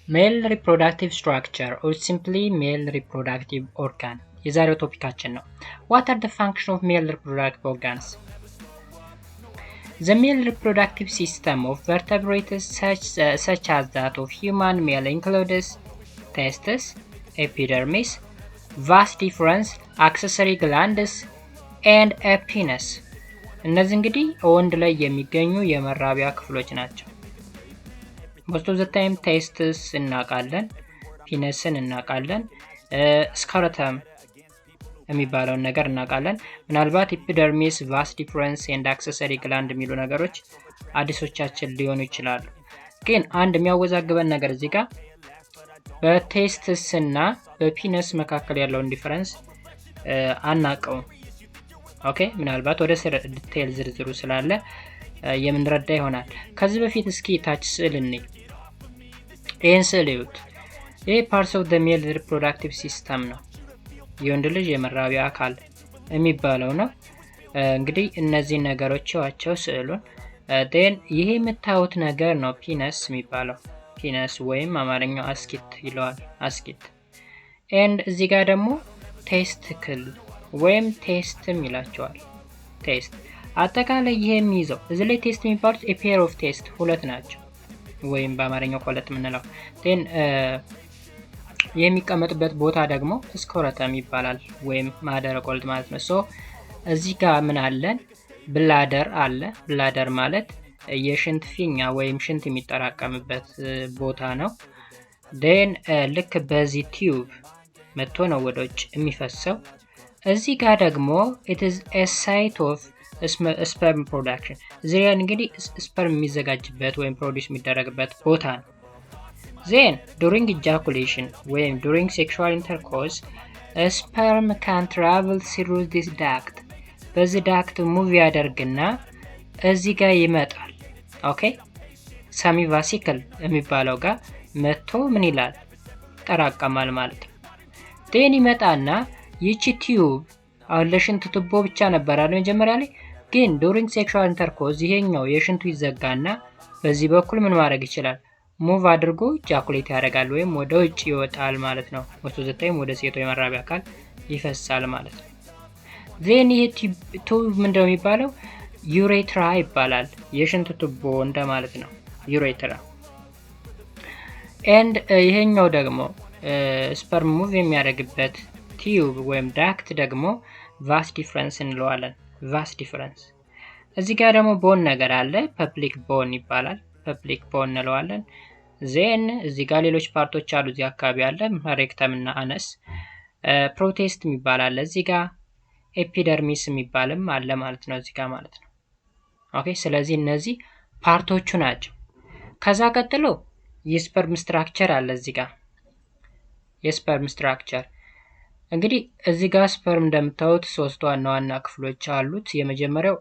ሜል ሪፕሮዳክቲቭ ስትራክቸር or simply ሜል ሪፕሮዳክቲቭ ኦርጋን የዛሬው ቶፒካችን ነው። What are the functions of male reproductive organs? The male reproductive system of vertebrates such as that of human male includes testes, epidermis, vas deferens, accessory glands, and a penis. እነዚህ እንግዲህ ወንድ ላይ የሚገኙ የመራቢያ ክፍሎች ናቸው። most of the time testes እናውቃለን፣ ፒነስን እናውቃለን፣ ስካረተም የሚባለውን ነገር እናውቃለን። ምናልባት ኤፒደርሚስ፣ ቫስ ዲፈረንስ ኤንድ አክሰሰሪ ግላንድ የሚሉ ነገሮች አዲሶቻችን ሊሆኑ ይችላሉ። ግን አንድ የሚያወዛግበን ነገር እዚህ ጋር በቴስትስ እና በፒነስ መካከል ያለውን ዲፈረንስ አናውቀውም። ኦኬ፣ ምናልባት ወደ ዲቴል ዝርዝሩ ስላለ የምንረዳ ይሆናል። ከዚህ በፊት እስኪ ታች ስዕል እንይ። ይህን ስዕል ይዩት። ይህ ፓርትስ ኦፍ ዘ ሜል ሪፕሮዳክቲቭ ሲስተም ነው፣ የወንድ ልጅ የመራቢያ አካል የሚባለው ነው። እንግዲህ እነዚህ ነገሮች ዋቸው ስዕሉን ን ይሄ የምታዩት ነገር ነው ፒነስ የሚባለው። ፒነስ ወይም አማርኛው አስኪት ይለዋል፣ አስኪት። ኤንድ እዚህ ጋር ደግሞ ቴስትክል ወይም ቴስትም ይላቸዋል። ቴስት አጠቃላይ ይሄ የሚይዘው እዚህ ላይ ቴስት የሚባሉት ፔር ኦፍ ቴስት ሁለት ናቸው፣ ወይም በአማርኛው ቆለጥ የምንለው ን የሚቀመጥበት ቦታ ደግሞ ስኮረተም ይባላል፣ ወይም ማህደረ ቆልጥ ማለት ነው። ሶ እዚህ ጋር ምን አለን? ብላደር አለ። ብላደር ማለት የሽንት ፊኛ ወይም ሽንት የሚጠራቀምበት ቦታ ነው። ን ልክ በዚህ ቲዩብ መጥቶ ነው ወደ ውጭ የሚፈሰው። እዚህ ጋር ደግሞ it is a site of sperm production። እዚህ ላይ እንግዲህ ስፐርም የሚዘጋጅበት ወይም ፕሮዲስ የሚደረግበት ቦታ ነው። then during ejaculation ወይም during sexual intercourse sperm can travel through this duct። በዚህ ዳክት ሙቭ ያደርግና እዚህ ጋር ይመጣል። ኦኬ፣ ሰሚ ቫሲክል የሚባለው ጋር መጥቶ ምን ይላል? ጠራቀማል ማለት ነው። then ይመጣና ይቺ ቲዩብ አሁን ለሽንት ቱቦ ብቻ ነበር አይደል መጀመሪያ ላይ። ግን ዱሪንግ ሴክሹዋል ኢንተርኮርስ ይሄኛው የሽንቱ ይዘጋና በዚህ በኩል ምን ማድረግ ይችላል? ሙቭ አድርጎ ጃኩሌት ያደርጋል ወይም ወደ ውጭ ይወጣል ማለት ነው። most of the time ወደ ሴቷ የመራቢያ አካል ይፈሳል ማለት ነው። then ይሄ ቱብ ምንድነው የሚባለው? ዩሬትራ ይባላል። የሽንት ቱቦ እንደማለት ነው ዩሬትራ። and ይሄኛው ደግሞ ስፐርም ሙቭ የሚያደርግበት ቲዩብ ወይም ዳክት ደግሞ ቫስ ዲፈረንስ እንለዋለን። ቫስ ዲፈረንስ። እዚህ ጋር ደግሞ ቦን ነገር አለ፣ ፐብሊክ ቦን ይባላል። ፐብሊክ ቦን እንለዋለን። ዜን እዚህ ጋር ሌሎች ፓርቶች አሉ። እዚህ አካባቢ አለ ሬክተም እና አነስ። ፕሮቴስት የሚባል አለ እዚህ ጋር። ኤፒደርሚስ የሚባልም አለ ማለት ነው እዚህ ጋር ማለት ነው። ኦኬ፣ ስለዚህ እነዚህ ፓርቶቹ ናቸው። ከዛ ቀጥሎ የስፐርም ስትራክቸር አለ እዚህ ጋር። የስፐርም ስትራክቸር እንግዲህ እዚህ ጋር ስፐርም እንደምታዩት ሶስት ዋና ዋና ክፍሎች አሉት። የመጀመሪያው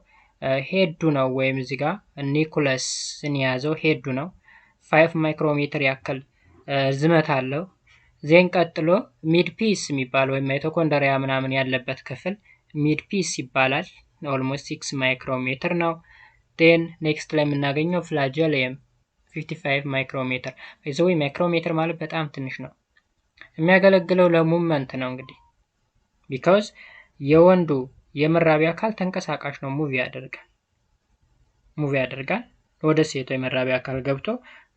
ሄዱ ነው፣ ወይም እዚህ ጋር ኒኩለስን የያዘው ሄዱ ነው። 5 ማይክሮሜትር ያክል ዝመት አለው። ዜን ቀጥሎ ሚድ ፒስ የሚባል ወይም ማይቶኮንድሪያ ምናምን ያለበት ክፍል ሚድ ፒስ ይባላል። ኦልሞስት 6 ማይክሮሜትር ነው። ዜን ኔክስት ላይ የምናገኘው ፍላጀሊየም 55 ማይክሮሜትር። ይዘው ማይክሮሜትር ማለት በጣም ትንሽ ነው። የሚያገለግለው ለሙቭመንት ነው እንግዲህ ቢካዝ የወንዱ የመራቢያ አካል ተንቀሳቃሽ ነው። ሙቭ ያደርጋል ወደ ሴቷ የመራቢያ አካል ገብቶ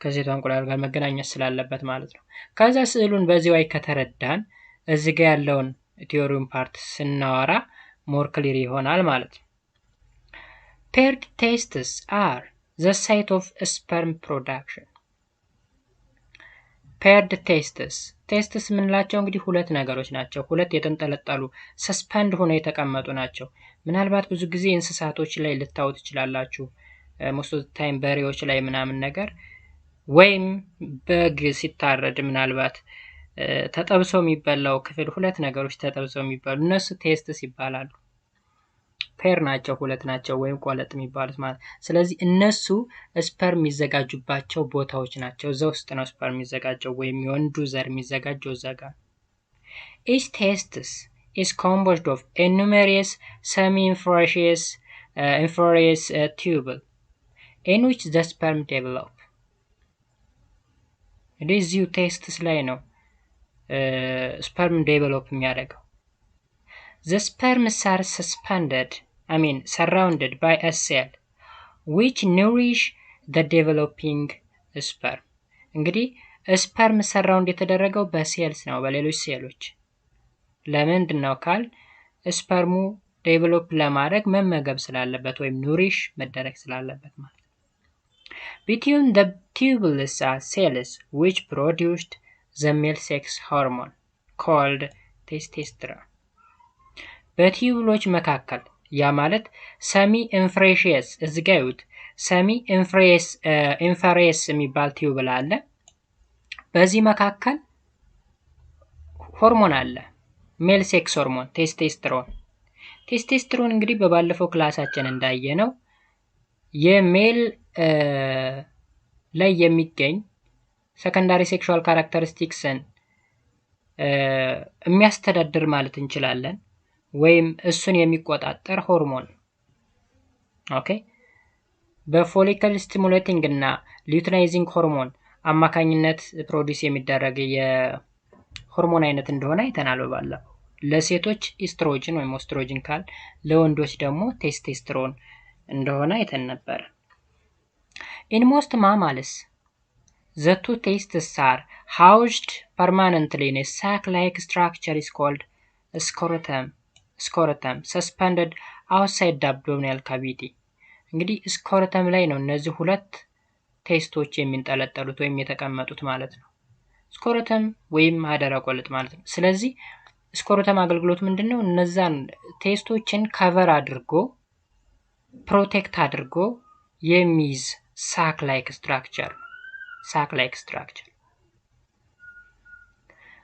ከሴቷ እንቁላል ጋር መገናኘት ስላለበት ማለት ነው። ከዛ ስዕሉን በዚህ ላይ ከተረዳን እዚህ ጋር ያለውን ቲዮሪውን ፓርት ስናወራ ሞር ክሊር ይሆናል ማለት ነው። paired testes are the site of sperm production። ፔርድ ቴስትስ የምንላቸው እንግዲህ ሁለት ነገሮች ናቸው። ሁለት የተንጠለጠሉ ሰስፐንድ ሆነው የተቀመጡ ናቸው። ምናልባት ብዙ ጊዜ እንስሳቶች ላይ ልታዩት ትችላላችሁ። most of the time በሬዎች ላይ ምናምን ነገር፣ ወይም በግ ሲታረድ ምናልባት ተጠብሰው የሚበላው ክፍል ሁለት ነገሮች ተጠብሰው የሚበሉ እነሱ ቴስትስ ይባላሉ። ፔር ናቸው፣ ሁለት ናቸው፣ ወይም ቆለጥ የሚባሉት ማለት። ስለዚህ እነሱ ስፐርም የሚዘጋጁባቸው ቦታዎች ናቸው። እዛ ውስጥ ነው ስፐርም የሚዘጋጀው ወይም የወንዱ ዘር የሚዘጋጀው እዛ ጋር። each testis is composed of a numerous semi-inflorescence tubule in which the sperm develop። እዚሁ ቴስትስ ላይ ነው ስፐርም ዴቨሎፕ የሚያደርገው። The sperms are surrounded by a cell which nourish the developing sperm. እንግዲህ ስፐርም ሰራውንድ የተደረገው በሴልስ ነው፣ በሌሎች ሴሎች። ለምንድን ነው ካል ስፐርሙ ዴቨሎፕ ለማድረግ መመገብ ስላለበት ወይም ኑሪሽ መደረግ ስላለበት ማለት ነው። Between the tubules are cells which produced the male sex hormone called testosterone. በቲዩብሎች መካከል ያ ማለት ሰሚ ኢንፍሬሽየስ እዝጋዩት ሰሚ ኢንፈሬስ የሚባል ቲዩብል አለ። በዚህ መካከል ሆርሞን አለ፣ ሜል ሴክስ ሆርሞን ቴስቴስትሮን። ቴስቴስትሮን እንግዲህ በባለፈው ክላሳችን እንዳየነው የሜል ላይ የሚገኝ ሰከንዳሪ ሴክሹዋል ካራክተሪስቲክስን የሚያስተዳድር ማለት እንችላለን፣ ወይም እሱን የሚቆጣጠር ሆርሞን። ኦኬ በፎሊከል ስቲሙሌቲንግ እና ሉቲናይዚንግ ሆርሞን አማካኝነት ፕሮዲስ የሚደረግ የሆርሞን አይነት እንደሆነ አይተናል ባለፈው። ለሴቶች ኢስትሮጅን ወይም ኦስትሮጅን ካል፣ ለወንዶች ደግሞ ቴስቴስትሮን እንደሆነ አይተን ነበር። In most mammals, the two testes are housed permanently in a sac-like structure is called scrotum suspended outside the abdominal cavity. እንግዲህ ስኮረተም ላይ ነው እነዚህ ሁለት ቴስቶች የሚንጠለጠሉት ወይም የተቀመጡት ማለት ነው። ስኮረተም ወይም ማህደረ ቆልጥ ማለት ነው። ስለዚህ ስኮረተም አገልግሎት ምንድነው? እነዛን ቴስቶችን ከቨር አድርጎ ፕሮቴክት አድርጎ የሚይዝ sac-like structure.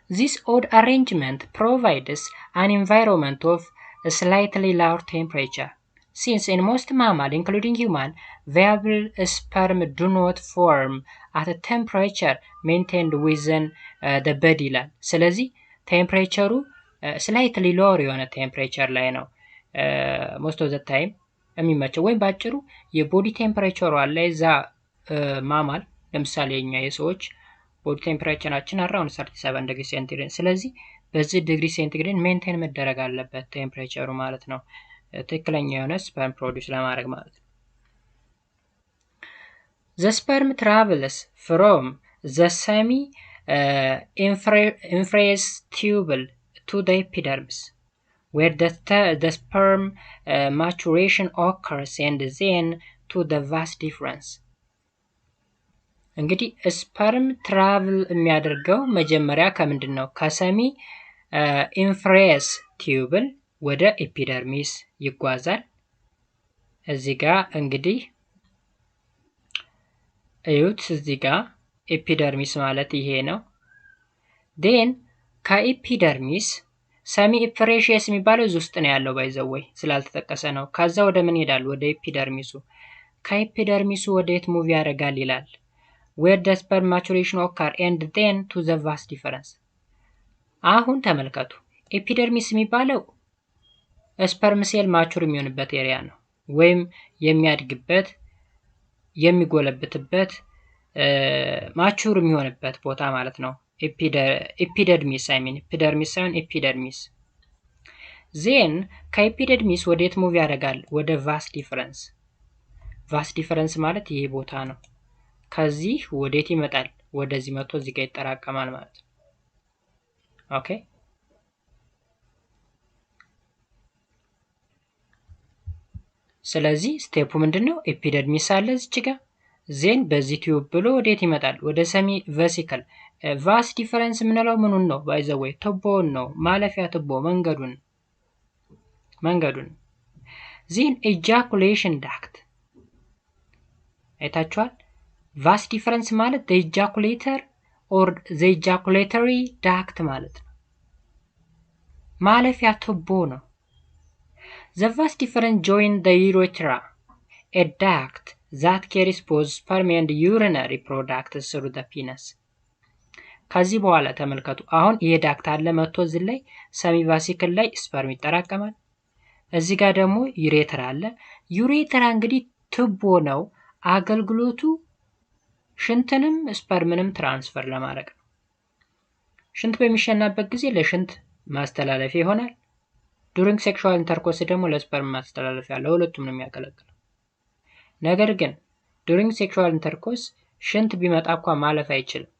This odd arrangement provides an environment of a slightly lower temperature, since in most mammals, including human, viable sperm do not form at a temperature maintained within the body line. ስለዚህ ቴምፕሬቸሩ slightly lower የሆነ ቴምፕሬቸር ላይ ነው most of the time የሚመቸው። ወይም ባጭሩ የቦዲ ቴምፕሬቸሩ አለ እዛ ማማል፣ ለምሳሌ እኛ የሰዎች ቦዲ ቴምፕሬቸራችን አራውንድ 37 ዲግሪ ሴንቲግሬድ። ስለዚህ በዚህ ዲግሪ ሴንቲግሬድ ሜንቴን መደረግ አለበት ቴምፕሬቸሩ ማለት ነው፣ ትክክለኛ የሆነ ስፐርም ፕሮዲውስ ለማድረግ ማለት ነው። The sperm travels from the semi-infrared tubule to the epidermis, where the sperm maturation occurs, and then to the vas deferens. እንግዲህ ስፐርም ትራቭል የሚያደርገው መጀመሪያ ከምንድን ነው? ከሰሚ ኢንፍሬስ ቲዩብል ወደ ኤፒደርሚስ ይጓዛል። እዚህ ጋር እንግዲህ እዩት፣ እዚህ ጋር ኤፒደርሚስ ማለት ይሄ ነው። ዴን ከኤፒደርሚስ ሰሚ ኢንፍሬሽየስ የሚባለው እዚህ ውስጥ ነው ያለው፣ ባይዘወይ ስላልተጠቀሰ ነው። ከዛ ወደ ምን ይሄዳል? ወደ ኤፒደርሚሱ። ከኤፒደርሚሱ ወደ የት ሙቭ ያደርጋል ይላል? where the sperm maturation occur and then to the vas deferens. አሁን ተመልከቱ፣ ኤፒደርሚስ የሚባለው ስፐርም ሴል ማቹር የሚሆንበት ኤሪያ ነው፣ ወይም የሚያድግበት የሚጎለብትበት ማቹር የሚሆንበት ቦታ ማለት ነው። ኤፒደርሚስ ሳይሆን ኤፒደርሚስ። ዜን ከኤፒደርሚስ ወዴት ሙቭ ያደርጋል? ወደ ቫስ ዲፈረንስ። ቫስ ዲፈረንስ ማለት ይሄ ቦታ ነው። ከዚህ ወዴት ይመጣል? ወደዚህ መጥቶ እዚህ ጋር ይጠራቀማል ማለት ነው። ኦኬ ስለዚህ ስቴፑ ምንድነው? ኤፒደርሚስ አለ እዚህ ጋር፣ ዜን በዚህ ቲዩብ ብሎ ወዴት ይመጣል? ወደ ሰሚ ቬሲክል። ቫስ ዲፈረንስ የምንለው ምኑን ነው? ባይ ዘ ዌይ ቱቦውን ነው፣ ማለፊያ ቱቦ መንገዱን። ዜን ኤጃኩሌሽን ዳክት አይታችኋል። ቫስ ዲፈረንስ ማለት the ejaculator or the ejaculatory duct ማለት ነው፣ ማለፊያ ቱቦ ነው። The vas deferens join the urethra, a duct that carries both sperm and urinary products through the penis. ከዚህ በኋላ ተመልከቱ፣ አሁን ይሄ ዳክት አለ መጥቶ እዚህ ላይ ሰሚ ቫሲክል ላይ ስፐርም ይጠራቀማል። እዚህ ጋር ደግሞ ዩሬትራ አለ። ዩሬትራ እንግዲህ ቱቦ ነው፣ አገልግሎቱ ሽንትንም ስፐርምንም ትራንስፈር ለማድረግ ነው። ሽንት በሚሸናበት ጊዜ ለሽንት ማስተላለፊያ ይሆናል። ዱሪንግ ሴክሹዋል ኢንተርኮርስ ደግሞ ለስፐርም ማስተላለፊያ፣ ለሁለቱም ነው የሚያገለግለው። ነገር ግን ዱሪንግ ሴክሹዋል ኢንተርኮርስ ሽንት ቢመጣ እንኳን ማለፍ አይችልም።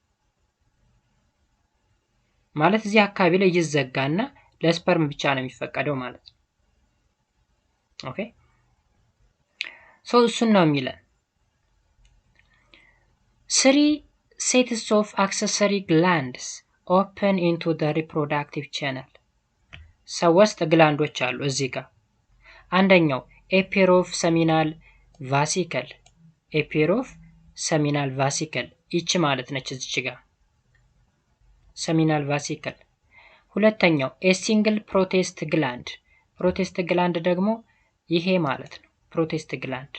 ማለት እዚህ አካባቢ ላይ ይዘጋና ለስፐርም ብቻ ነው የሚፈቀደው ማለት ነው። ኦኬ ሶ እሱን ነው የሚለን። 3 sets of accessory glands open into the reproductive channel. ሶስት ግላንዶች አሉ እዚህ ጋር። አንደኛው ኤፒር ኦፍ ሰሚናል ቫሲከል፣ ኤፒር ኦፍ ሰሚናል ቫሲከል ይቺ ማለት ነች እዚች ጋር ሰሚናል ቫሲከል። ሁለተኛው ሲንግል ፕሮቴስት ግላንድ፣ ፕሮቴስት ግላንድ ደግሞ ይሄ ማለት ነው ፕሮቴስት ግላንድ።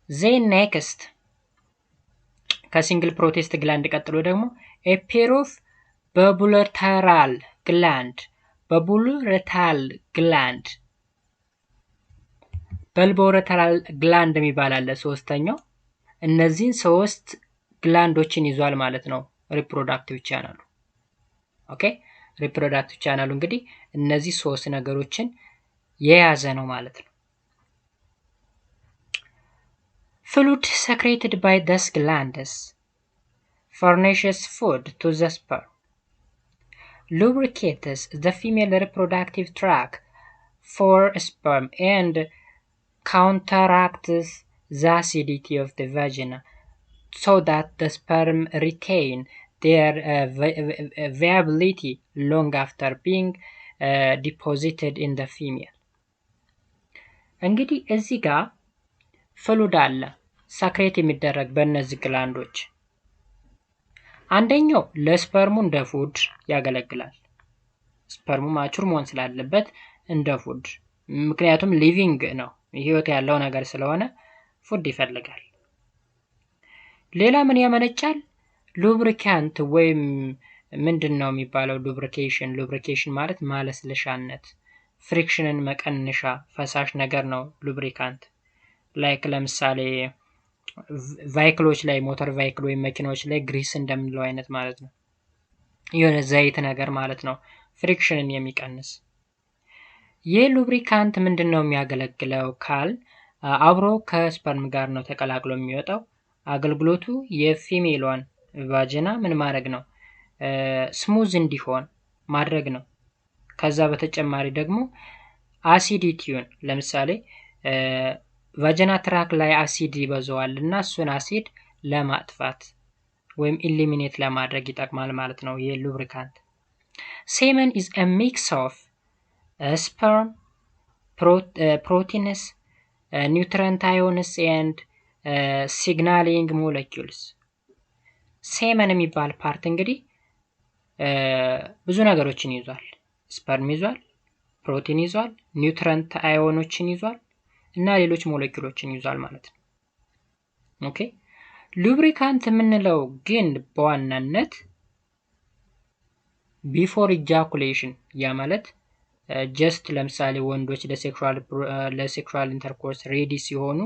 ዜን ኔክስት ከሲንግል ፕሮቴስት ግላንድ ቀጥሎ ደግሞ ኤፒር ኦፍ በቡለተራል ግላንድ፣ በቡለተራል ግላንድ፣ በልቦረተራል ግላንድ የሚባል አለ ሶስተኛው። እነዚህን ሶስት ግላንዶችን ይዟል ማለት ነው ሪፕሮዳክቲቭ ቻናሉ። ኦኬ ሪፕሮዳክቲቭ ቻናሉ እንግዲህ እነዚህ ሶስት ነገሮችን የያዘ ነው ማለት ነው። fluid secreted by these glands furnishes food to the sperm, lubricates the female reproductive tract for sperm, and counteracts the acidity of the vagina so that the sperm retain their viability long after being deposited in the female. እንግዲህ እዚህ ጋር ፍሉድ አለ ሳክሬት የሚደረግ በእነዚህ ግላንዶች። አንደኛው ለስፐርሙ እንደ ፉድ ያገለግላል። ስፐርሙ ማቹር መሆን ስላለበት እንደ ፉድ፣ ምክንያቱም ሊቪንግ ነው ህይወት ያለው ነገር ስለሆነ ፉድ ይፈልጋል። ሌላ ምን ያመነጫል? ሉብሪካንት ወይም ምንድን ነው የሚባለው? ሉብሪኬሽን። ሉብሪኬሽን ማለት ማለስለሻነት፣ ፍሪክሽንን መቀነሻ ፈሳሽ ነገር ነው ሉብሪካንት። ላይክ ለምሳሌ ቫይክሎች ላይ ሞተር ቫይክል ወይም መኪናዎች ላይ ግሪስ እንደምንለው አይነት ማለት ነው። የሆነ ዘይት ነገር ማለት ነው፣ ፍሪክሽንን የሚቀንስ። ይህ ሉብሪካንት ምንድን ነው የሚያገለግለው ካል አብሮ ከስፐርም ጋር ነው ተቀላቅሎ የሚወጣው። አገልግሎቱ የፊሜሏን ቫጂና ምን ማድረግ ነው? ስሙዝ እንዲሆን ማድረግ ነው። ከዛ በተጨማሪ ደግሞ አሲዲቲውን ለምሳሌ ቫጂና ትራክ ላይ አሲድ ይበዛዋል እና እሱን አሲድ ለማጥፋት ወይም ኢሊሚኔት ለማድረግ ይጠቅማል ማለት ነው ይህ ሉብሪካንት። ሴመን ኢዝ a mix of sperm, proteins, nutrient ions and signaling molecules. ሴመን የሚባል ፓርት እንግዲህ ብዙ ነገሮችን ይዟል። ስፐርም ይዟል፣ ፕሮቲን ይዟል፣ ኒውትረንት አዮኖችን ይዟል እና ሌሎች ሞለኪውሎችን ይዟል ማለት ነው። ኦኬ ሉብሪካንት የምንለው ግን በዋናነት ቢፎር ኢጃኩሌሽን፣ ያ ማለት ጀስት ለምሳሌ ወንዶች ለሴክሹዋል ኢንተርኮርስ ሬዲ ሲሆኑ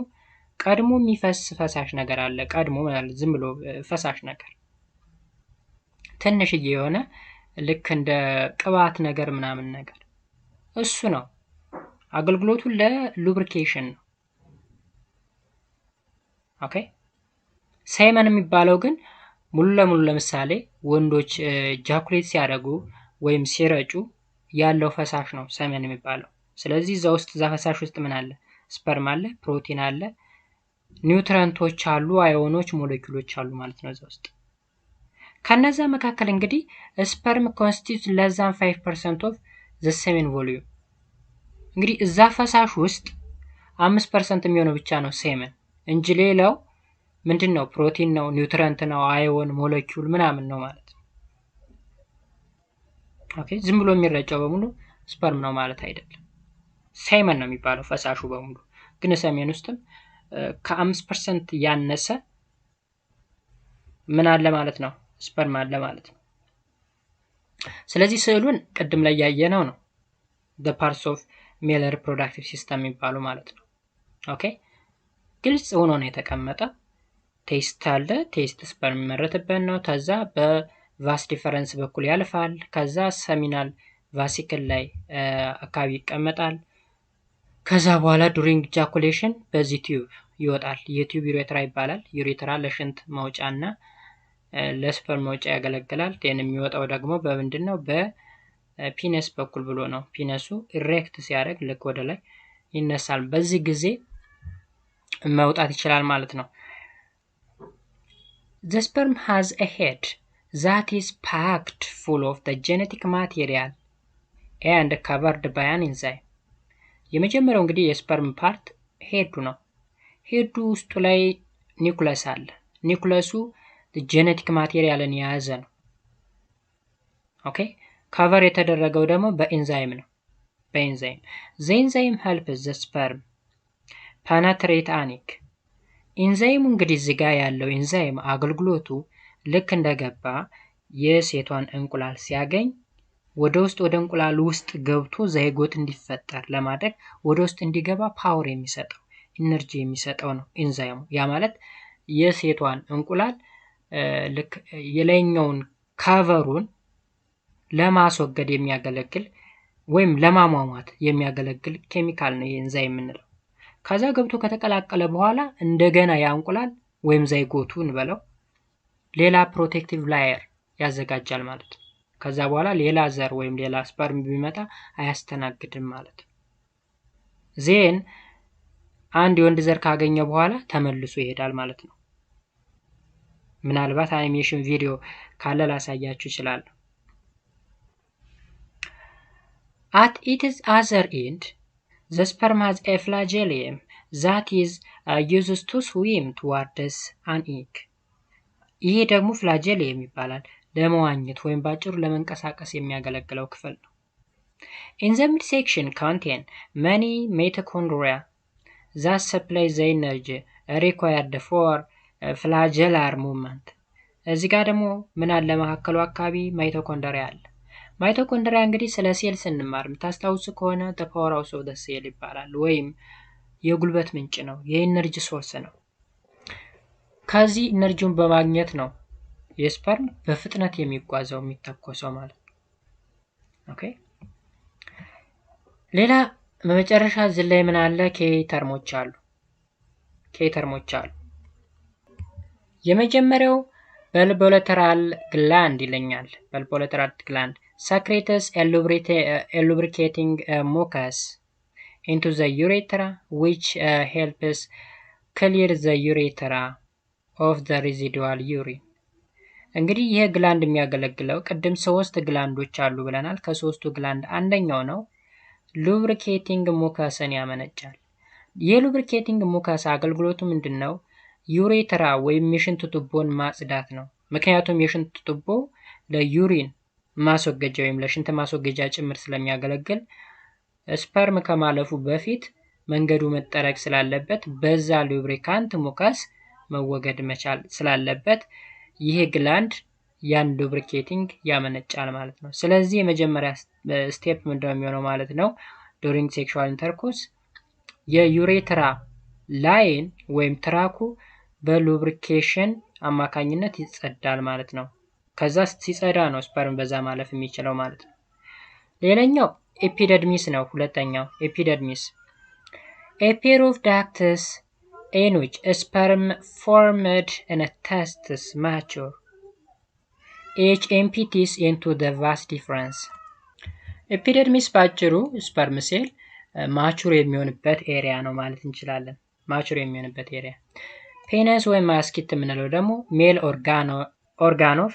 ቀድሞ የሚፈስ ፈሳሽ ነገር አለ። ቀድሞ ማለት ዝም ብሎ ፈሳሽ ነገር ትንሽዬ የሆነ ልክ እንደ ቅባት ነገር ምናምን ነገር፣ እሱ ነው አገልግሎቱ ለሉብሪኬሽን ነው። ኦኬ ሴመን የሚባለው ግን ሙሉ ለሙሉ ለምሳሌ ወንዶች ጃኩሌት ሲያደርጉ ወይም ሲረጩ ያለው ፈሳሽ ነው ሴመን የሚባለው። ስለዚህ እዛ ፈሳሽ ውስጥ ምን አለ? ስፐርም አለ፣ ፕሮቲን አለ፣ ኒውትረንቶች አሉ፣ አዮኖች፣ ሞለኪውሎች አሉ ማለት ነው እዛ ውስጥ። ከነዛ መካከል እንግዲህ ስፐርም ኮንስቲቱት less than 5% of the semen volume። እንግዲህ እዛ ፈሳሽ ውስጥ 5% የሚሆነው ብቻ ነው ሴመን እንጂ ሌላው ምንድነው? ፕሮቲን ነው፣ ኒውትረንት ነው፣ አዮን፣ ሞለኪውል ምናምን ነው ማለት ነው። ኦኬ ዝም ብሎ የሚረጨው በሙሉ ስፐርም ነው ማለት አይደለም። ሴመን ነው የሚባለው ፈሳሹ በሙሉ። ግን ሴመን ውስጥም ከ5% ያነሰ ምን አለ ማለት ነው? ስፐርም አለ ማለት ነው። ስለዚህ ስዕሉን ቅድም ላይ ያየነው ነው the parts of male reproductive system የሚባሉ ማለት ነው። ኦኬ ግልጽ ሆኖ ነው የተቀመጠ። ቴስት አለ። ቴስት ስፐርም የሚመረትበት ነው። ከዛ በቫስ ዲፈረንስ በኩል ያልፋል። ከዛ ሰሚናል ቫሲክል ላይ አካባቢ ይቀመጣል። ከዛ በኋላ ዱሪንግ ኢጃኩሌሽን በዚህ ቲዩብ ይወጣል። የቲዩብ ዩሬትራ ይባላል። ዩሬትራ ለሽንት መውጫና ለስፐርም መውጫ ያገለግላል። ጤን የሚወጣው ደግሞ በምንድነው? በፒነስ በኩል ብሎ ነው። ፒነሱ ኢሬክት ሲያደርግ ልክ ወደ ላይ ይነሳል። በዚህ ጊዜ መውጣት ይችላል ማለት ነው። The sperm has a head that is packed full of the genetic material and covered by an enzyme. የመጀመሪያው እንግዲህ የስፐርም ፓርት ሄዱ ነው። ሄዱ ውስጡ ላይ ኒኩለስ አለ። ኒኩለሱ ጄኔቲክ ማቴሪያልን የያዘ ነው። ኦኬ ከቨር የተደረገው ደግሞ በኤንዛይም ነው። በኤንዛይም the enzyme helps the sperm penetrate an egg. ኤንዛይሙ እንግዲህ እዚህ ጋር ያለው ኤንዛይም አገልግሎቱ ልክ እንደገባ የሴቷን እንቁላል ሲያገኝ ወደ እንቁላል ውስጥ ገብቶ ዛይጎት እንዲፈጠር ለማድረግ ወደ ውስጥ እንዲገባ ፓወር የሚሰጠው ኢነርጂ የሚሰጠው ነው ኤንዛይሙ። ያ ማለት የሴቷን እንቁላል ልክ የላይኛውን ካቨሩን ለማስወገድ የሚያገለግል ወይም ለማሟሟት የሚያገለግል ኬሚካል ነው ኤንዛይም የምንለው። ከዛ ገብቶ ከተቀላቀለ በኋላ እንደገና ያ እንቁላል ወይም ዛይጎቱ እንበለው ሌላ ፕሮቴክቲቭ ላየር ያዘጋጃል ማለት ነው። ከዛ በኋላ ሌላ ዘር ወይም ሌላ ስፐርም ቢመጣ አያስተናግድም ማለት ነው። ዜን አንድ የወንድ ዘር ካገኘ በኋላ ተመልሶ ይሄዳል ማለት ነው። ምናልባት አኒሜሽን ቪዲዮ ካለ ላሳያችሁ ይችላል። At its other end, the sperm has a flagellum that is uses to swim towards an egg. ይሄ ደግሞ ፍላጀሊየም ይባላል። ለመዋኘት ወይም ባጭሩ ለመንቀሳቀስ የሚያገለግለው ክፍል ነው። In the midsection contain many mitochondria that supply the energy required for flagellar movement. እዚህ ጋር ደግሞ ምን አለ መካከሉ አካባቢ ማይቶኮንድሪያ አለ። ማይቶኮንድሪያ እንግዲህ ስለ ሴል ስንማር የምታስታውሱ ከሆነ the power house of the cell ይባላል ወይም የጉልበት ምንጭ ነው፣ የኢነርጂ ሶርስ ነው። ከዚህ ኢነርጂውን በማግኘት ነው የስፐርም በፍጥነት የሚጓዘው የሚተኮሰው ማለት ነው። ኦኬ ሌላ በመጨረሻ እዚህ ላይ ምን አለ? ኬተርሞች አሉ። የመጀመሪያው በልቦለተራል ግላንድ ይለኛል። በልቦለተራል ግላንድ secretes a lubricating mucus into the urethra which helps clear the urethra of the residual urine. እንግዲህ ይሄ ግላንድ የሚያገለግለው ቅድም 3 ግላንዶች አሉ ብለናል። ከ3ቱ ግላንድ አንደኛው ነው ሉብሪኬቲንግ ሙከስን ያመነጫል። የሉብሪኬቲንግ ሙከስ አገልግሎቱ ምንድነው? ዩሬትራ ወይም የሽንት ቱቦን ማጽዳት ነው። ምክንያቱም የሽንት ቱቦ ለዩሪን ማስወገጃ ወይም ለሽንት ማስወገጃ ጭምር ስለሚያገለግል ስፐርም ከማለፉ በፊት መንገዱ መጠረግ ስላለበት በዛ ሉብሪካንት ሙከስ መወገድ መቻል ስላለበት ይሄ ግላንድ ያን ሉብሪኬቲንግ ያመነጫል ማለት ነው። ስለዚህ የመጀመሪያ ስቴፕ ምንድነው የሚሆነው ማለት ነው? ዱሪንግ ሴክሹዋል ኢንተርኮርስ የዩሬትራ ላይን ወይም ትራኩ በሉብሪኬሽን አማካኝነት ይጸዳል ማለት ነው። ከዛ ሲጸዳ ነው ስፐርም በዛ ማለፍ የሚችለው ማለት ነው። ሌላኛው ኤፒደርሚስ ነው። ሁለተኛው ኤፒደርሚስ a pair of ducts in which sperm formed in a testis mature each empties into the vas deferens. ኤፒደርሚስ ባጭሩ ስፐርም ሴል ማቹር የሚሆንበት ኤሪያ ነው ማለት እንችላለን። ማቹር የሚሆንበት ኤሪያ። ፔነስ ወይም ማስኪት የምንለው ደግሞ ሜል ኦርጋን ኦፍ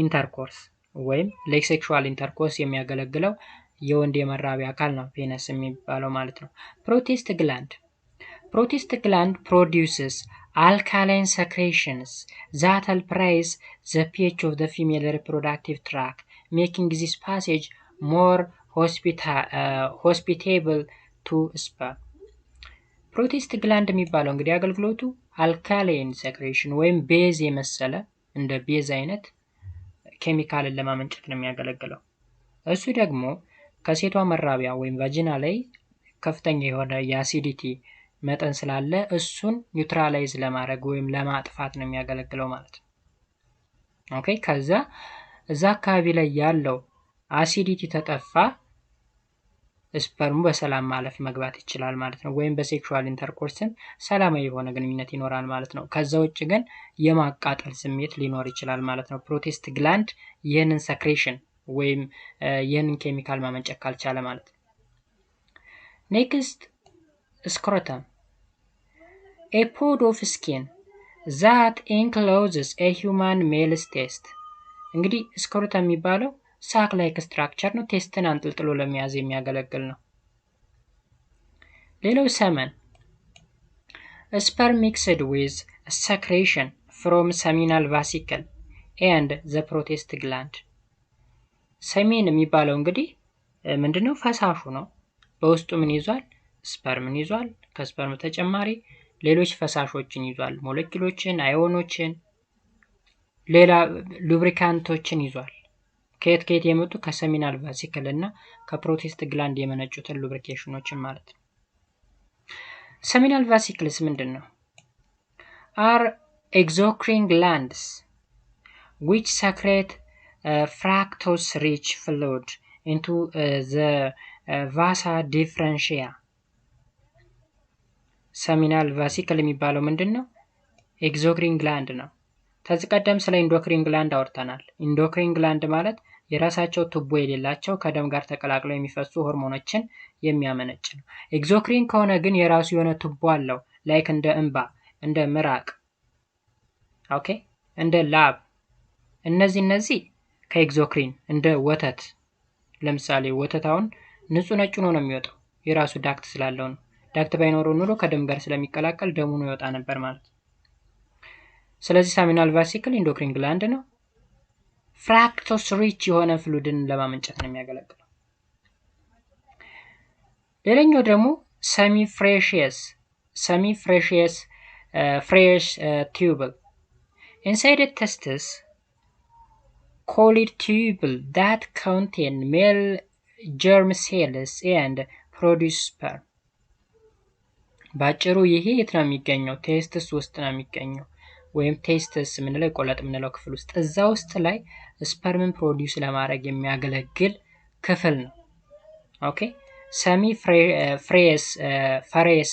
ኢንተርኮርስ ወይም ለሴክሹዋል ኢንተርኮርስ የሚያገለግለው የወንድ የመራቢያ አካል ነው ፔነስ የሚባለው ማለት ነው። ፕሮቲስት ግላንድ produces alkaline secretions that help raise the pH of the female reproductive tract, making this passage more hospitable to sperm. ፕሮቲስት ግላንድ የሚባለው እንግዲህ አገልግሎቱ አልካላይን ሴክሬሽን ወይም ቤዝ የመሰለ እንደ ቤዝ አይነት ኬሚካልን ለማመንጨት ነው የሚያገለግለው። እሱ ደግሞ ከሴቷ መራቢያ ወይም ቫጂና ላይ ከፍተኛ የሆነ የአሲዲቲ መጠን ስላለ እሱን ኒውትራላይዝ ለማድረግ ወይም ለማጥፋት ነው የሚያገለግለው ማለት ነው። ኦኬ ከዛ እዛ አካባቢ ላይ ያለው አሲዲቲ ተጠፋ፣ ስፐርሙ በሰላም ማለፍ መግባት ይችላል ማለት ነው። ወይም በሴክሹዋል ኢንተርኮርስም ሰላማዊ የሆነ ግንኙነት ይኖራል ማለት ነው። ከዛ ውጭ ግን የማቃጠል ስሜት ሊኖር ይችላል ማለት ነው። ፕሮቴስት ግላንድ ይህንን ሰክሬሽን ወይም ይህንን ኬሚካል ማመንጨት ካልቻለ ማለት ነው። ኔክስት ስክሮተም a pod of skin that encloses a human male's test። እንግዲህ ስክሮተም የሚባለው ሳክ ላይክ ስትራክቸር ነው። ቴስትን አንጠልጥሎ ለመያዝ የሚያገለግል ነው። ሌላው ሰመን sperm mixed with secretion from seminal vesicle and the protest gland። ሰሜን የሚባለው እንግዲህ ምንድነው? ፈሳሹ ነው። በውስጡ ምን ይዟል? ስፐርምን ይዟል። ከስፐርም ተጨማሪ ሌሎች ፈሳሾችን ይዟል። ሞለኪውሎችን፣ አዮኖችን፣ ሌላ ሉብሪካንቶችን ይዟል። ከየት የመጡ? ከሰሚናል ቫሲክል እና ከፕሮቴስት ግላንድ የመነጩትን ሉብሪኬሽኖችን ማለት ነው። ሰሚናል ቫሲክልስ ምንድን ነው? are exocrine glands which secrete fructose rich fluid into the vasa differentia። ሰሚናል ቫሲክል የሚባለው ምንድን ነው? ኤግዞክሪን ግላንድ ነው። ከዚህ ቀደም ስለ ኢንዶክሪን ግላንድ አውርተናል። ኢንዶክሪን ግላንድ ማለት የራሳቸው ቱቦ የሌላቸው ከደም ጋር ተቀላቅለው የሚፈሱ ሆርሞኖችን የሚያመነጭ ነው። ኤግዞክሪን ከሆነ ግን የራሱ የሆነ ቱቦ አለው። ላይክ እንደ እንባ፣ እንደ ምራቅ፣ ኦኬ፣ እንደ ላብ። እነዚህ ከኤግዞክሪን እንደ ወተት፣ ለምሳሌ ወተት አሁን ንጹህ ነጭ ነው የሚወጣው የራሱ ዳክት ስላለው ነው። ዳክት ባይኖረው ኑሮ ከደም ጋር ስለሚቀላቀል ደሙ ነው ይወጣ ነበር ማለት ነው። ስለዚህ ሰሚናል ቫሲክል ኢንዶክሪን ግላንድ ነው። ፍራክቶስ ሪች የሆነ ፍሉድን ለማመንጨት ነው የሚያገለግለው። ሌላኛው ደግሞ ሰሚ ፍሬሽ ቱብል ኢንሳይድ ተስተስ ኮሊድ ቱብል that contain male germ cells and produce sperm። ባጭሩ ይሄ የት ነው የሚገኘው? ቴስትስ ውስጥ ነው የሚገኘው። ወይም ቴስትስ የምንለው ቆለጥ የምንለው ክፍል ውስጥ፣ እዛ ውስጥ ላይ ስፐርምን ፕሮዲውስ ለማድረግ የሚያገለግል ክፍል ነው። ኦኬ ሰሚ ፈሬስ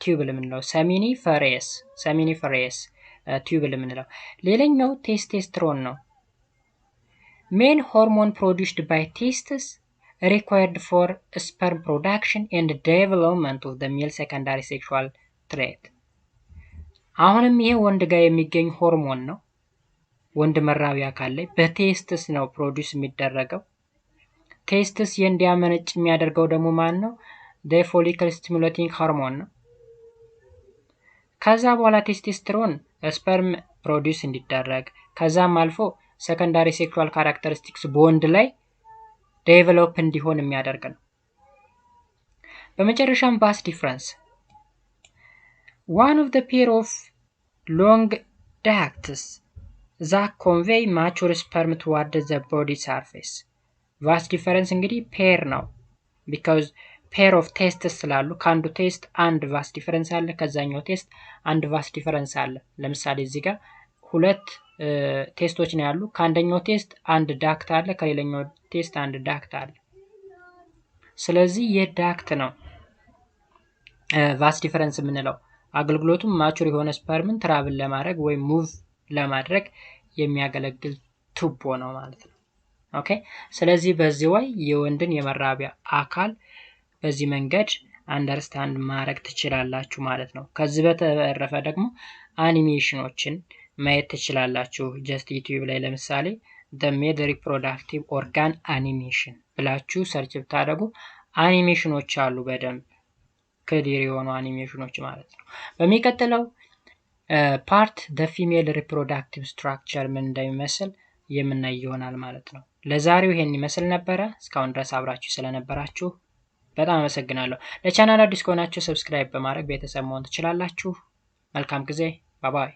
ቲዩብል የምንለው ሰሚኒ ፈሬስ ቲዩብል የምንለው። ሌላኛው ቴስቴስትሮን ነው። ሜን ሆርሞን ፕሮዲውስድ ባይ ቴስትስ required for sperm production and development of the male secondary sexual trait። አሁንም ይሄ ወንድ ጋር የሚገኝ ሆርሞን ነው። ወንድ መራቢ አካል ላይ በቴስትስ ነው ፕሮዲውስ የሚደረገው። ቴስትስ እንዲያመነጭ የሚያደርገው ደግሞ ማን ነው? the follicle stimulating hormone ነው። ከዛ በኋላ ቴስቴስትሮን ስፐርም ፕሮዲውስ እንዲደረግ ከዛም አልፎ ሰከንዳሪ ሴክሹዋል ካራክተሪስቲክስ በወንድ ላይ ዴቨሎፕ እንዲሆን የሚያደርግ ነው። በመጨረሻም ባስ ዲፍረንስ one of the pair of long ducts that convey mature sperm toward the body surface። vas difference እንግዲህ ፔር ነው። because pair of tests ስላሉ ከአንዱ ቴስት አንድ vas difference አለ፣ ከዛኛው ቴስት አንድ vas difference አለ። ለምሳሌ እዚህ ጋር ሁለት ቴስቶች ነው ያሉ። ከአንደኛው ቴስት አንድ ዳክት አለ፣ ከሌላኛው ቴስት አንድ ዳክት አለ። ስለዚህ የዳክት ነው ቫስ ዲፈረንስ የምንለው። አገልግሎቱም ማቹር የሆነ ስፐርምን ትራቭል ለማድረግ ወይም ሙቭ ለማድረግ የሚያገለግል ቱቦ ነው ማለት ነው። ኦኬ ስለዚህ በዚህ ወይ የወንድን የመራቢያ አካል በዚህ መንገድ አንደርስታንድ ማድረግ ትችላላችሁ ማለት ነው። ከዚህ በተረፈ ደግሞ አኒሜሽኖችን ማየት ትችላላችሁ። ጀስት ዩቲዩብ ላይ ለምሳሌ the male reproductive organ animation ብላችሁ ሰርች ብታደርጉ አኒሜሽኖች አሉ፣ በደንብ ክሊር የሆኑ አኒሜሽኖች ማለት ነው። በሚቀጥለው ፓርት the female reproductive structure ምን እንደሚመስል የምናይ ይሆናል ማለት ነው። ለዛሬው ይሄን ይመስል ነበረ። እስካሁን ድረስ አብራችሁ ስለነበራችሁ በጣም አመሰግናለሁ። ለቻናል አዲስ ከሆናችሁ ሰብስክራይብ በማድረግ ቤተሰብ መሆን ትችላላችሁ። መልካም ጊዜ። ባይ ባይ።